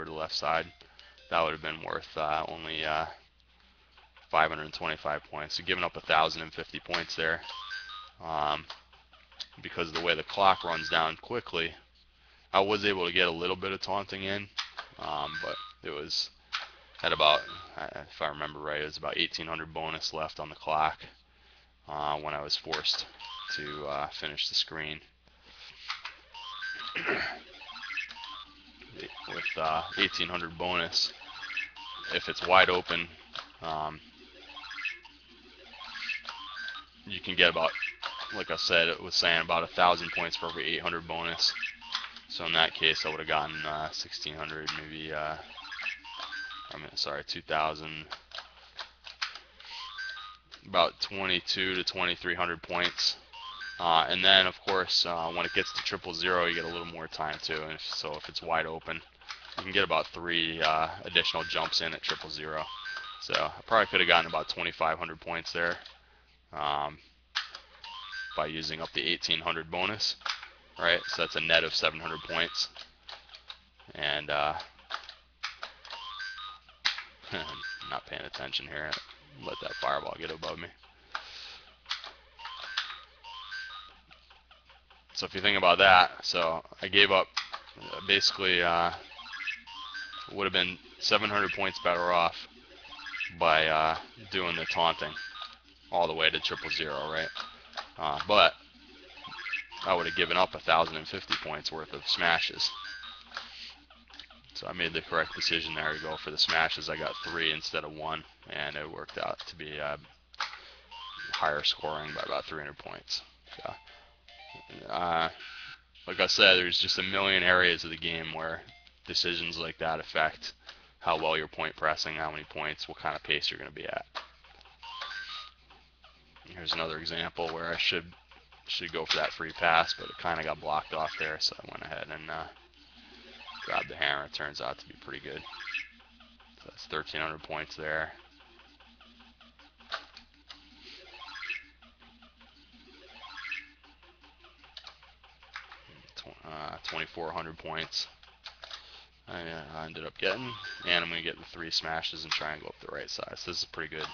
to the left side, that would have been worth only 525 points. So giving up 1,050 points there. Because of the way the clock runs down quickly, I was able to get a little bit of taunting in, but it was at about, if I remember right, it was about 1,800 bonus left on the clock when I was forced to finish the screen. With 1,800 bonus, if it's wide open, you can get about, like I said, it was saying about 1,000 points for every 800 bonus. So in that case, I would have gotten 1,600, maybe. Sorry, 2,000. About 2,200 to 2,300 points. And then, of course, when it gets to 000, you get a little more time too. And so if it's wide open, you can get about 3 additional jumps in at 000. So I probably could have gotten about 2,500 points there by using up the 1,800 bonus, right? So that's a net of 700 points. And not paying attention here. Let that fireball get above me. So if you think about that, so I gave up basically would have been 700 points better off by doing the taunting all the way to 000, right? But I would have given up 1,050 points worth of smashes. So I made the correct decision there to go for the smashes. I got 3 instead of 1, and it worked out to be higher scoring by about 300 points. So, like I said, there's just a million areas of the game where decisions like that affect how well you're point pressing, how many points, what kind of pace you're going to be at. Here's another example where I should go for that free pass, but it kind of got blocked off there, so I went ahead and grabbed the hammer. It turns out to be pretty good. So that's 1,300 points there. 2,400 points I ended up getting, and I'm going to get the 3 smashes and try and go up the right side. So this is pretty good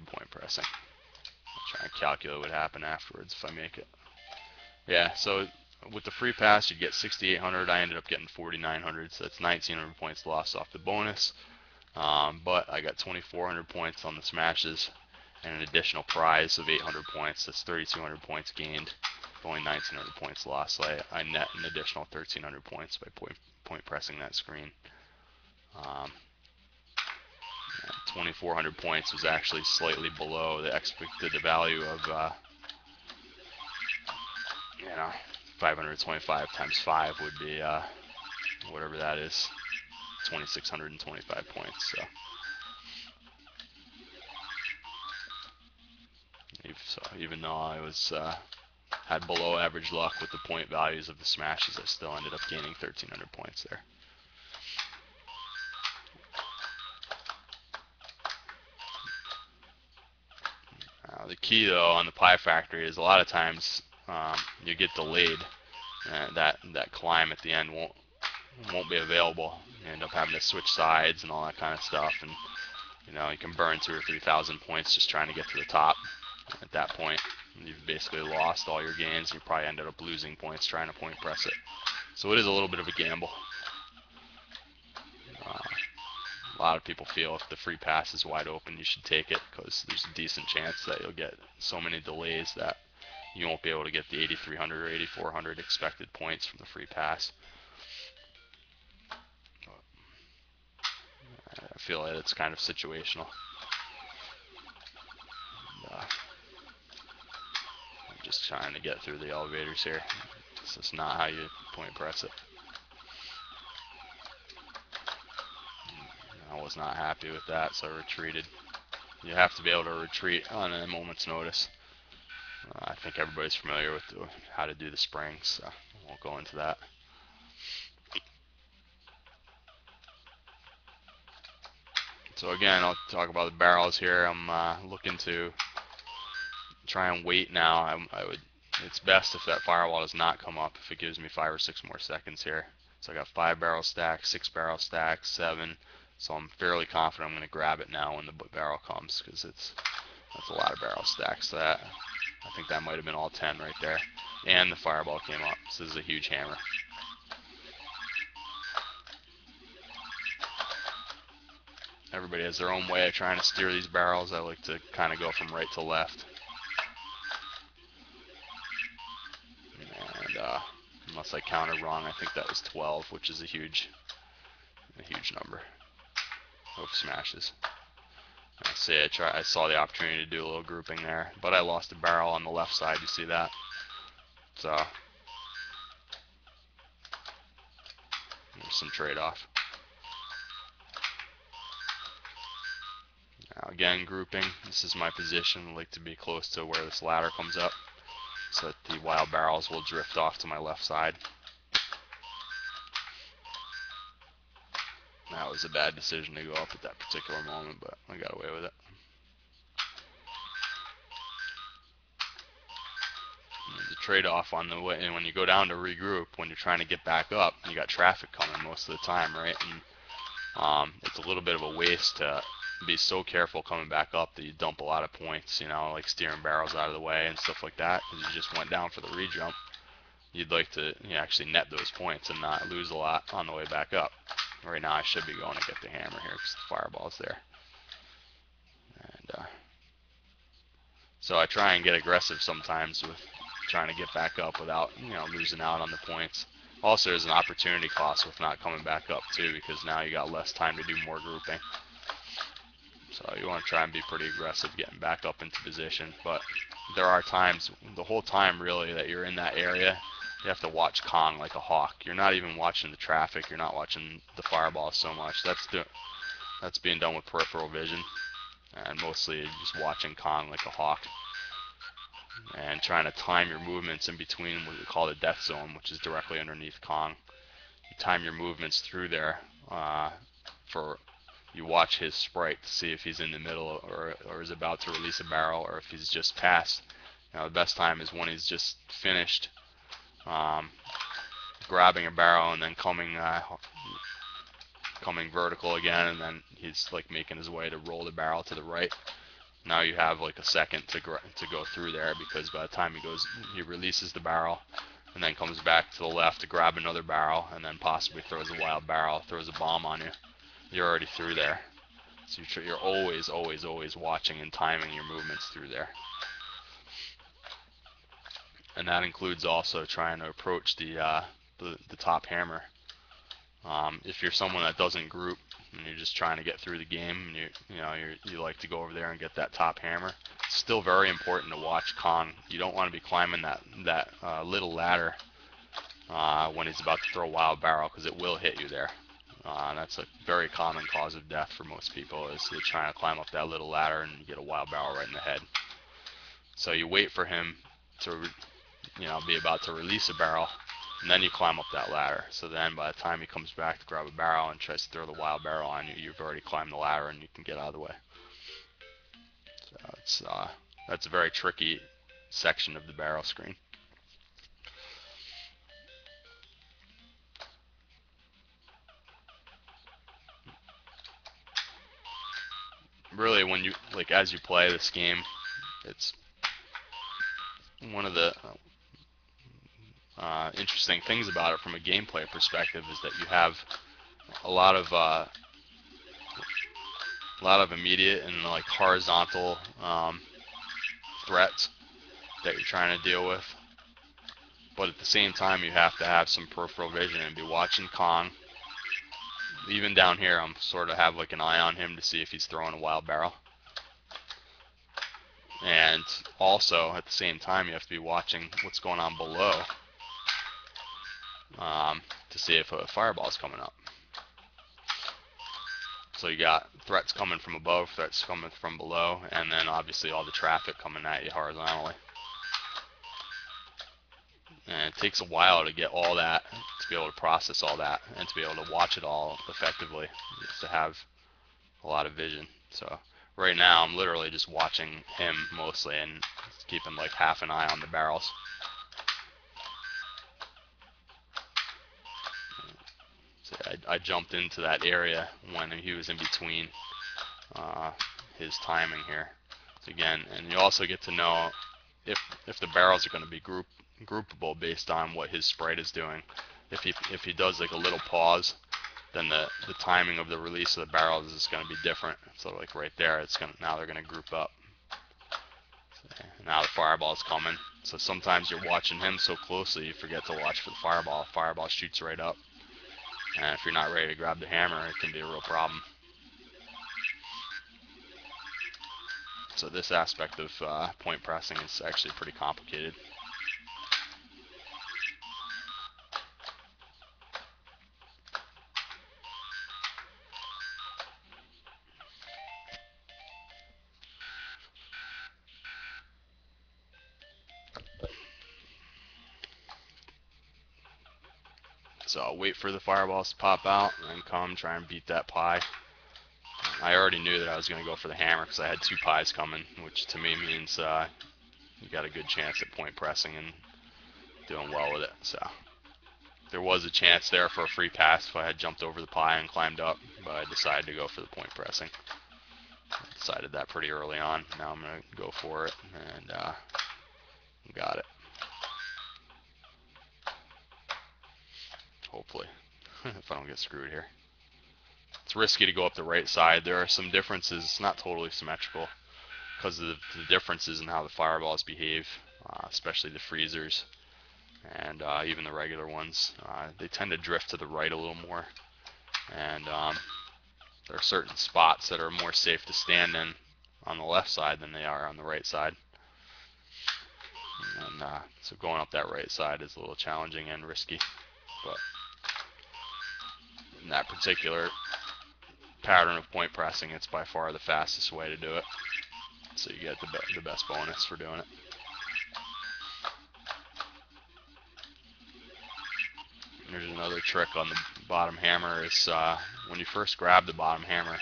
point pressing. I'll try and calculate what happened afterwards if I make it. Yeah, so with the free pass you'd get 6,800. I ended up getting 4,900, so that's 1,900 points lost off the bonus. But I got 2,400 points on the smashes and an additional prize of 800 points. That's 3,200 points gained, only 1,900 points lost. So I net an additional 1,300 points by point pressing that screen. 2,400 points was actually slightly below the expected value of 525 times 5 would be whatever that is, 2,625 points. So even though I was had below average luck with the point values of the smashes, I still ended up gaining 1,300 points there. The key though on the Pie Factory is a lot of times you get delayed, and that climb at the end won't be available. You end up having to switch sides and all that kind of stuff, and you can burn 2,000 or 3,000 points just trying to get to the top. At that point, you've basically lost all your gains. You probably ended up losing points trying to point press it. So it is a little bit of a gamble. A lot of people feel if the free pass is wide open, you should take it because there's a decent chance that you'll get so many delays that you won't be able to get the 8,300 or 8,400 expected points from the free pass. I feel that it's kind of situational. I'm just trying to get through the elevators here. This is not how you point press it. I was not happy with that, so I retreated. You have to be able to retreat on a moment's notice. I think everybody's familiar with how to do the springs, so I won't go into that. So again, I'll talk about the barrels here. I'm looking to try and wait now. It's best if that firewall does not come up, if it gives me 5 or 6 more seconds here. So I got 5 barrel stacks, 6 barrel stacks, 7. So I'm fairly confident I'm going to grab it now when the barrel comes, because that's a lot of barrel stacks. That I think that might have been all 10 right there. And the fireball came up. So this is a huge hammer. Everybody has their own way of trying to steer these barrels. I like to kind of go from right to left. And unless I counted wrong, I think that was 12, which is a huge number of smashes. I saw the opportunity to do a little grouping there, but I lost a barrel on the left side. You see that? So there's some trade-off. Now again, grouping. This is my position. I like to be close to where this ladder comes up, so that the wild barrels will drift off to my left side. That was a bad decision to go up at that particular moment, but I got away with it. The trade-off on the way, and when you go down to regroup, when you're trying to get back up, you got traffic coming most of the time, right? And it's a little bit of a waste to be so careful coming back up that you dump a lot of points, you know, like steering barrels out of the way and stuff like that, because you just went down for the rejump. You'd like to actually net those points and not lose a lot on the way back up. Right now I should be going to get the hammer here because the fireball's there. And so I try and get aggressive sometimes with trying to get back up without losing out on the points. Also, there's an opportunity cost with not coming back up too, because now you got less time to do more grouping. So you want to try and be pretty aggressive getting back up into position. But there are times, the whole time really, that you're in that area, you have to watch Kong like a hawk. You're not even watching the traffic. You're not watching the fireball so much. That's being done with peripheral vision, and mostly just watching Kong like a hawk and trying to time your movements in between what we call the death zone, which is directly underneath Kong. You time your movements through there you watch his sprite to see if he's in the middle or is about to release a barrel, or if he's just past. The best time is when he's just finished grabbing a barrel and then coming vertical again, and then he's like making his way to roll the barrel to the right. Now you have like a second to go through there, because by the time he releases the barrel and then comes back to the left to grab another barrel, and then possibly throws a wild barrel, throws a bomb on you, you're already through there. So you're always watching and timing your movements through there. And that includes also trying to approach the top hammer. If you're someone that doesn't group and you're just trying to get through the game, and you like to go over there and get that top hammer, it's still very important to watch Kong. You don't want to be climbing that little ladder when he's about to throw a wild barrel, because it will hit you there. That's a very common cause of death for most people, is they're trying to climb up that little ladder and you get a wild barrel right in the head. So you wait for him to be about to release a barrel, and then you climb up that ladder. So then by the time he comes back to grab a barrel and tries to throw the wild barrel on you, you've already climbed the ladder and you can get out of the way. So that's a very tricky section of the barrel screen. Really, when as you play this game, it's one of the interesting things about it from a gameplay perspective is that you have a lot of immediate and like horizontal threats that you're trying to deal with, but at the same time you have to have some peripheral vision and be watching Kong. Even down here, I'm sort of have like an eye on him to see if he's throwing a wild barrel. And also, at the same time, you have to be watching what's going on below to see if a fireball's coming up. So you got threats coming from above, threats coming from below, and then obviously all the traffic coming at you horizontally. And it takes a while to get all that, to be able to process all that, and to be able to watch it all effectively, just to have a lot of vision. So right now I'm literally just watching him mostly and keeping like half an eye on the barrels. So I jumped into that area when he was in between his timing here. So again, and you also get to know if the barrels are going to be groupable based on what his sprite is doing. If he does like a little pause, then the timing of the release of the barrels is going to be different. So like right there, it's going now they're going to group up. So now the fireball's coming. So sometimes you're watching him so closely you forget to watch for the fireball. Fireball shoots right up, and if you're not ready to grab the hammer, it can be a real problem. So this aspect of point pressing is actually pretty complicated. So I'll wait for the fireballs to pop out and then come try and beat that pie. I already knew that I was going to go for the hammer because I had 2 pies coming, which to me means you got a good chance at point pressing and doing well with it. So there was a chance there for a free pass if I had jumped over the pie and climbed up, but I decided to go for the point pressing. I decided that pretty early on. Now I'm going to go for it, and got it. Hopefully, if I don't get screwed here. It's risky to go up the right side. There are some differences. It's not totally symmetrical because of the differences in how the fireballs behave, especially the freezers and even the regular ones. They tend to drift to the right a little more, and there are certain spots that are more safe to stand in on the left side than they are on the right side. And so going up that right side is a little challenging and risky, but in that particular pattern of point pressing, it's by far the fastest way to do it. So you get the best bonus for doing it. There's another trick on the bottom hammer is when you first grab the bottom hammer,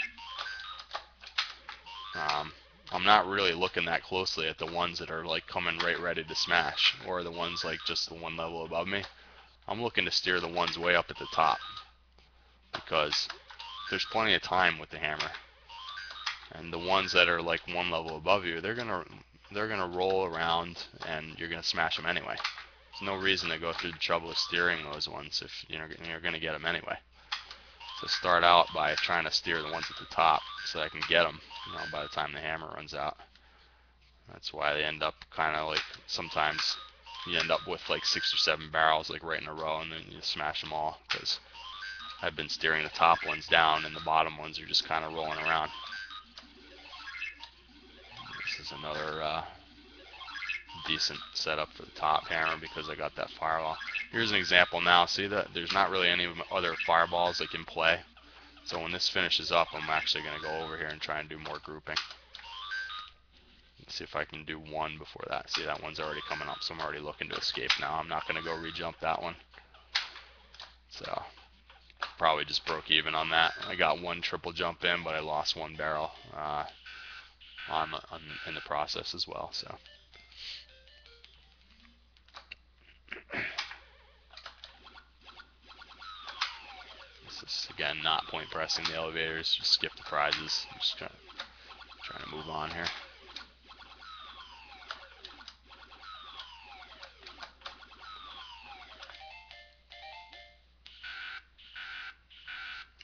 I'm not really looking that closely at the ones that are like coming right ready to smash, or the ones like just the one level above me. I'm looking to steer the ones way up at the top, because there's plenty of time with the hammer, and the ones that are like one level above you, they're gonna roll around and you're gonna smash them anyway. There's no reason to go through the trouble of steering those ones if you're gonna get them anyway. So start out by trying to steer the ones at the top so that I can get them, by the time the hammer runs out. That's why they end up kind of like, sometimes you end up with like 6 or 7 barrels like right in a row, and then you smash them all, because I've been steering the top ones down and the bottom ones are just kind of rolling around. This is another decent setup for the top hammer because I got that fireball. Here's an example now. See that there's not really any other fireballs like in play. So when this finishes up, I'm actually going to go over here and try and do more grouping. Let's see if I can do one before that. See, that one's already coming up, so I'm already looking to escape now. I'm not going to go re-jump that one. So probably just broke even on that. I got 1 triple jump in, but I lost 1 barrel in the process as well. So. This is, again, not point pressing the elevators, just skip the prizes. I'm just trying to move on here.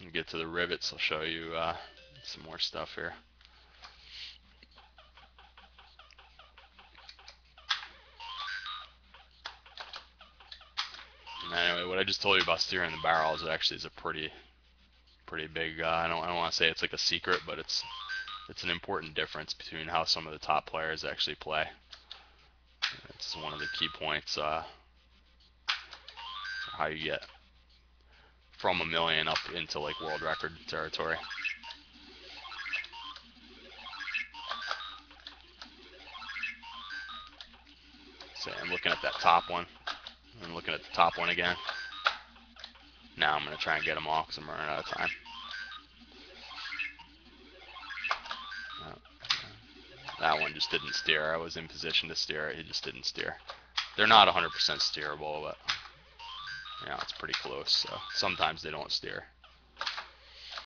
And get to the rivets, I'll show you some more stuff here. Anyway, what I just told you about steering the barrels actually is a pretty big. I don't want to say it's like a secret, but it's an important difference between how some of the top players actually play. It's one of the key points. How you get from 1 million up into like world record territory. So I'm looking at that top one. I'm looking at the top one again. Now I'm going to try and get them all because I'm running out of time. That one just didn't steer. I was in position to steer it. He just didn't steer. They're not 100% steerable, but Yeah, it's pretty close. So sometimes they don't steer.